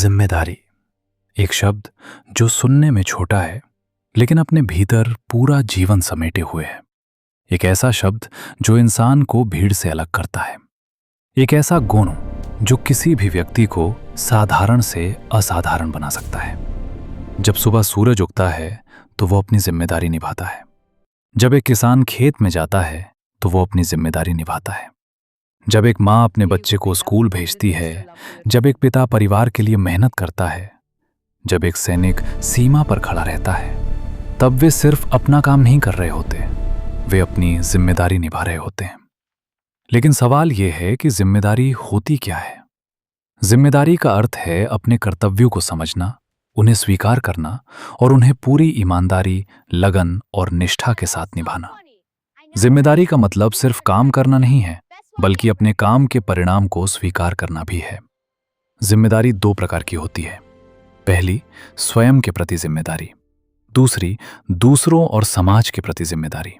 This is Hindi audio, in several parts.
जिम्मेदारी एक शब्द जो सुनने में छोटा है लेकिन अपने भीतर पूरा जीवन समेटे हुए है। एक ऐसा शब्द जो इंसान को भीड़ से अलग करता है। एक ऐसा गुण जो किसी भी व्यक्ति को साधारण से असाधारण बना सकता है। जब सुबह सूरज उगता है तो वो अपनी जिम्मेदारी निभाता है। जब एक किसान खेत में जाता है तो वो अपनी जिम्मेदारी निभाता है। जब एक माँ अपने बच्चे को स्कूल भेजती है, जब एक पिता परिवार के लिए मेहनत करता है, जब एक सैनिक सीमा पर खड़ा रहता है, तब वे सिर्फ अपना काम नहीं कर रहे होते, वे अपनी जिम्मेदारी निभा रहे होते हैं। लेकिन सवाल यह है कि जिम्मेदारी होती क्या है? जिम्मेदारी का अर्थ है अपने कर्तव्यों को समझना, उन्हें स्वीकार करना और उन्हें पूरी ईमानदारी, लगन और निष्ठा के साथ निभाना। जिम्मेदारी का मतलब सिर्फ काम करना नहीं है, बल्कि अपने काम के परिणाम को स्वीकार करना भी है। जिम्मेदारी दो प्रकार की होती है। पहली, स्वयं के प्रति जिम्मेदारी। दूसरी, दूसरों और समाज के प्रति जिम्मेदारी।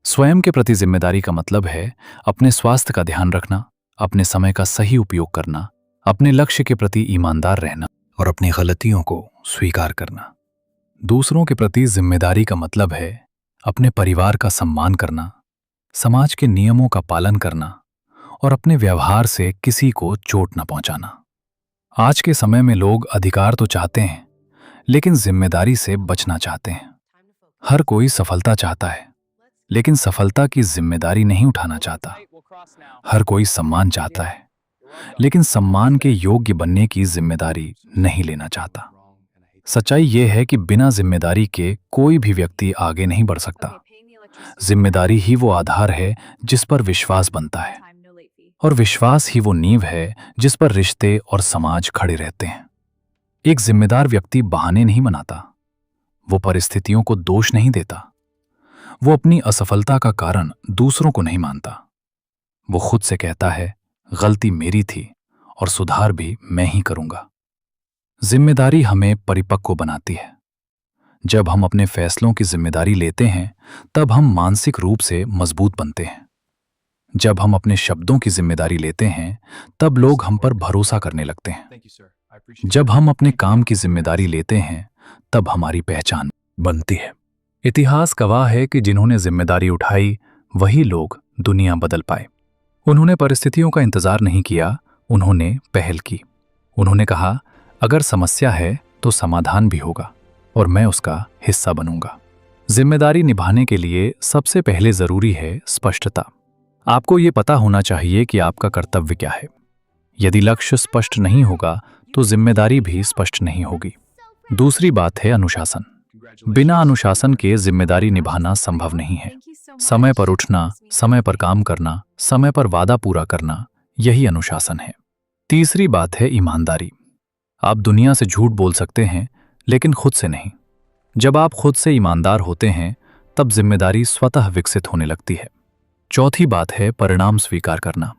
स्वयं के प्रति जिम्मेदारी का मतलब है अपने स्वास्थ्य का ध्यान रखना, अपने समय का सही उपयोग करना, अपने लक्ष्य के प्रति ईमानदार रहना और अपनी गलतियों को स्वीकार करना। दूसरों के प्रति जिम्मेदारी का मतलब है अपने परिवार का सम्मान करना, समाज के नियमों का पालन करना और अपने व्यवहार से किसी को चोट न पहुंचाना। आज के समय में लोग अधिकार तो चाहते हैं, लेकिन जिम्मेदारी से बचना चाहते हैं। हर कोई सफलता चाहता है, लेकिन सफलता की जिम्मेदारी नहीं उठाना चाहता। हर कोई सम्मान चाहता है, लेकिन सम्मान के योग्य बनने की जिम्मेदारी नहीं लेना चाहता। सच्चाई यह है कि बिना जिम्मेदारी के कोई भी व्यक्ति आगे नहीं बढ़ सकता। जिम्मेदारी ही वो आधार है जिस पर विश्वास बनता है, और विश्वास ही वो नींव है जिस पर रिश्ते और समाज खड़े रहते हैं। एक जिम्मेदार व्यक्ति बहाने नहीं बनाता, वो परिस्थितियों को दोष नहीं देता, वो अपनी असफलता का कारण दूसरों को नहीं मानता। वो खुद से कहता है, गलती मेरी थी और सुधार भी मैं ही करूंगा। जिम्मेदारी हमें परिपक्व बनाती है। जब हम अपने फैसलों की जिम्मेदारी लेते हैं, तब हम मानसिक रूप से मजबूत बनते हैं। जब हम अपने शब्दों की जिम्मेदारी लेते हैं, तब लोग हम पर भरोसा करने लगते हैं। जब हम अपने काम की जिम्मेदारी लेते हैं, तब हमारी पहचान बनती है। इतिहास गवाह है कि जिन्होंने जिम्मेदारी उठाई, वही लोग दुनिया बदल पाए। उन्होंने परिस्थितियों का इंतजार नहीं किया, उन्होंने पहल की। उन्होंने कहा, अगर समस्या है तो समाधान भी होगा और मैं उसका हिस्सा बनूंगा। जिम्मेदारी निभाने के लिए सबसे पहले जरूरी है स्पष्टता। आपको ये पता होना चाहिए कि आपका कर्तव्य क्या है। यदि लक्ष्य स्पष्ट नहीं होगा तो जिम्मेदारी भी स्पष्ट नहीं होगी। दूसरी बात है अनुशासन। बिना अनुशासन के जिम्मेदारी निभाना संभव नहीं है। समय पर उठना, समय पर काम करना, समय पर वादा पूरा करना, यही अनुशासन है। तीसरी बात है ईमानदारी। आप दुनिया से झूठ बोल सकते हैं, लेकिन खुद से नहीं। जब आप खुद से ईमानदार होते हैं, तब जिम्मेदारी स्वतः विकसित होने लगती है। चौथी बात है परिणाम स्वीकार करना।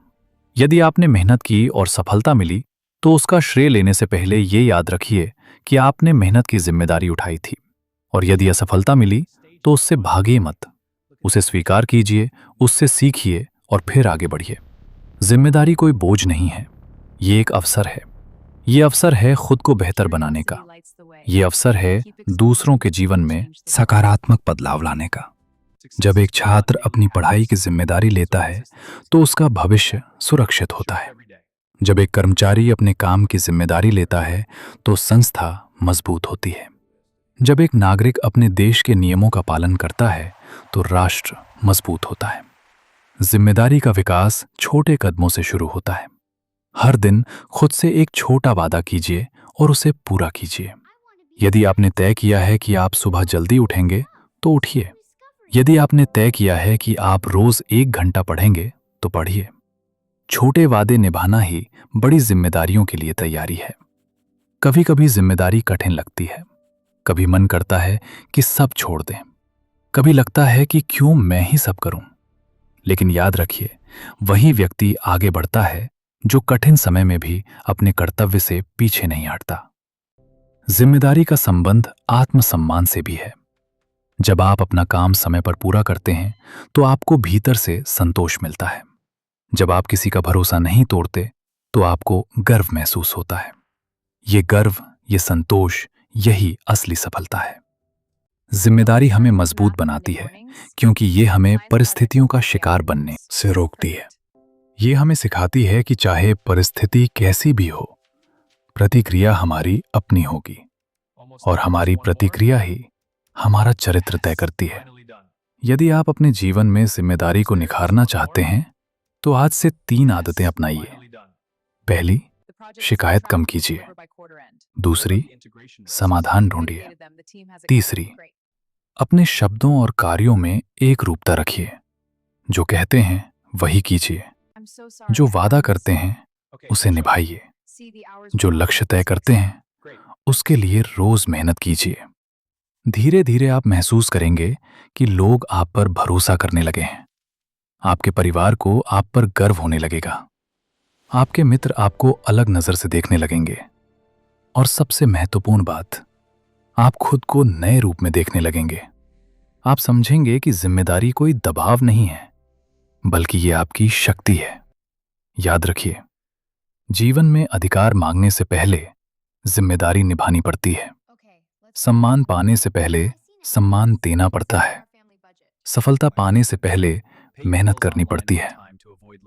यदि आपने मेहनत की और सफलता मिली, तो उसका श्रेय लेने से पहले ये याद रखिए कि आपने मेहनत की जिम्मेदारी उठाई थी। और यदि असफलता मिली, तो उससे भागिए मत, उसे स्वीकार कीजिए, उससे सीखिए और फिर आगे बढ़िए। जिम्मेदारी कोई बोझ नहीं है, ये एक अवसर है। ये अवसर है खुद को बेहतर बनाने का। ये अवसर है दूसरों के जीवन में सकारात्मक बदलाव लाने का। जब एक छात्र अपनी पढ़ाई की जिम्मेदारी लेता है, तो उसका भविष्य सुरक्षित होता है। जब एक कर्मचारी अपने काम की जिम्मेदारी लेता है, तो संस्था मजबूत होती है। जब एक नागरिक अपने देश के नियमों का पालन करता है, तो राष्ट्र मजबूत होता है। जिम्मेदारी का विकास छोटे कदमों से शुरू होता है। हर दिन खुद से एक छोटा वादा कीजिए और उसे पूरा कीजिए। यदि आपने तय किया है कि आप सुबह जल्दी उठेंगे, तो उठिए। यदि आपने तय किया है कि आप रोज 1 घंटा पढ़ेंगे, तो पढ़िए। छोटे वादे निभाना ही बड़ी जिम्मेदारियों के लिए तैयारी है। कभी कभी जिम्मेदारी कठिन लगती है। कभी मन करता है कि सब छोड़ दें। कभी लगता है कि क्यों मैं ही सब करूं। लेकिन याद रखिए, वही व्यक्ति आगे बढ़ता है जो कठिन समय में भी अपने कर्तव्य से पीछे नहीं हटता। जिम्मेदारी का संबंध आत्मसम्मान से भी है। जब आप अपना काम समय पर पूरा करते हैं, तो आपको भीतर से संतोष मिलता है। जब आप किसी का भरोसा नहीं तोड़ते, तो आपको गर्व महसूस होता है। ये गर्व, ये संतोष, यही असली सफलता है। जिम्मेदारी हमें मजबूत बनाती है क्योंकि ये हमें परिस्थितियों का शिकार बनने से रोकती है। ये हमें सिखाती है कि चाहे परिस्थिति कैसी भी हो, प्रतिक्रिया हमारी अपनी होगी और हमारी प्रतिक्रिया ही हमारा चरित्र तय करती है। यदि आप अपने जीवन में जिम्मेदारी को निखारना चाहते हैं तो आज से 3 आदतें अपनाइए। पहली, शिकायत कम कीजिए। दूसरी, समाधान ढूंढिए। तीसरी, अपने शब्दों और कार्यों में एक रूपता रखिए। जो कहते हैं वही कीजिए, जो वादा करते हैं उसे निभाइए, जो लक्ष्य तय करते हैं उसके लिए रोज मेहनत कीजिए। धीरे धीरे आप महसूस करेंगे कि लोग आप पर भरोसा करने लगे हैं। आपके परिवार को आप पर गर्व होने लगेगा। आपके मित्र आपको अलग नजर से देखने लगेंगे और सबसे महत्वपूर्ण बात, आप खुद को नए रूप में देखने लगेंगे। आप समझेंगे कि जिम्मेदारी कोई दबाव नहीं है, बल्कि ये आपकी शक्ति है। याद रखिए, जीवन में अधिकार मांगने से पहले जिम्मेदारी निभानी पड़ती है। सम्मान पाने से पहले सम्मान देना पड़ता है। सफलता पाने से पहले मेहनत करनी पड़ती है।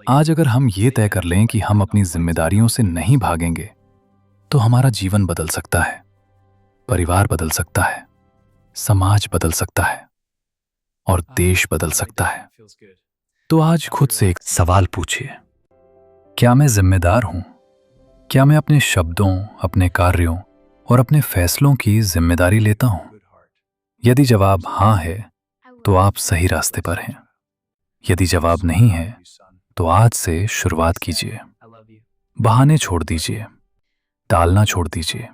आज अगर हम ये तय कर लें कि हम अपनी जिम्मेदारियों से नहीं भागेंगे, तो हमारा जीवन बदल सकता है, परिवार बदल सकता है, समाज बदल सकता है और देश बदल सकता है। तो आज खुद से एक सवाल पूछिए, क्या मैं जिम्मेदार हूं? क्या मैं अपने शब्दों, अपने कार्यों और अपने फैसलों की जिम्मेदारी लेता हूं? यदि जवाब हाँ है, तो आप सही रास्ते पर हैं। यदि जवाब नहीं है, तो आज से शुरुआत कीजिए। बहाने छोड़ दीजिए, टालना छोड़ दीजिए,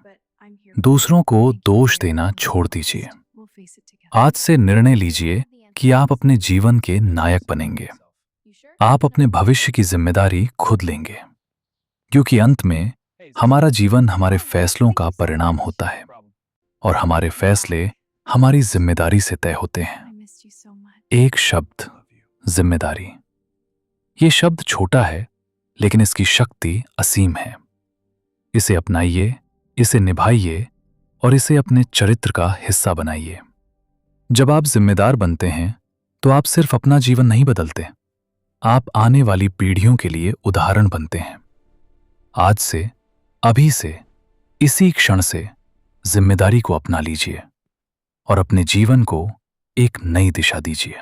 दूसरों को दोष देना छोड़ दीजिए। आज से निर्णय लीजिए कि आप अपने जीवन के नायक बनेंगे। आप अपने भविष्य की जिम्मेदारी खुद लेंगे, क्योंकि अंत में हमारा जीवन हमारे फैसलों का परिणाम होता है और हमारे फैसले हमारी जिम्मेदारी से तय होते हैं। एक शब्द, जिम्मेदारी। ये शब्द छोटा है, लेकिन इसकी शक्ति असीम है। इसे अपनाइए, इसे निभाइए और इसे अपने चरित्र का हिस्सा बनाइए। जब आप जिम्मेदार बनते हैं, तो आप सिर्फ अपना जीवन नहीं बदलते, आप आने वाली पीढ़ियों के लिए उदाहरण बनते हैं। आज से, अभी से, इसी क्षण से जिम्मेदारी को अपना लीजिए और अपने जीवन को एक नई दिशा दीजिए।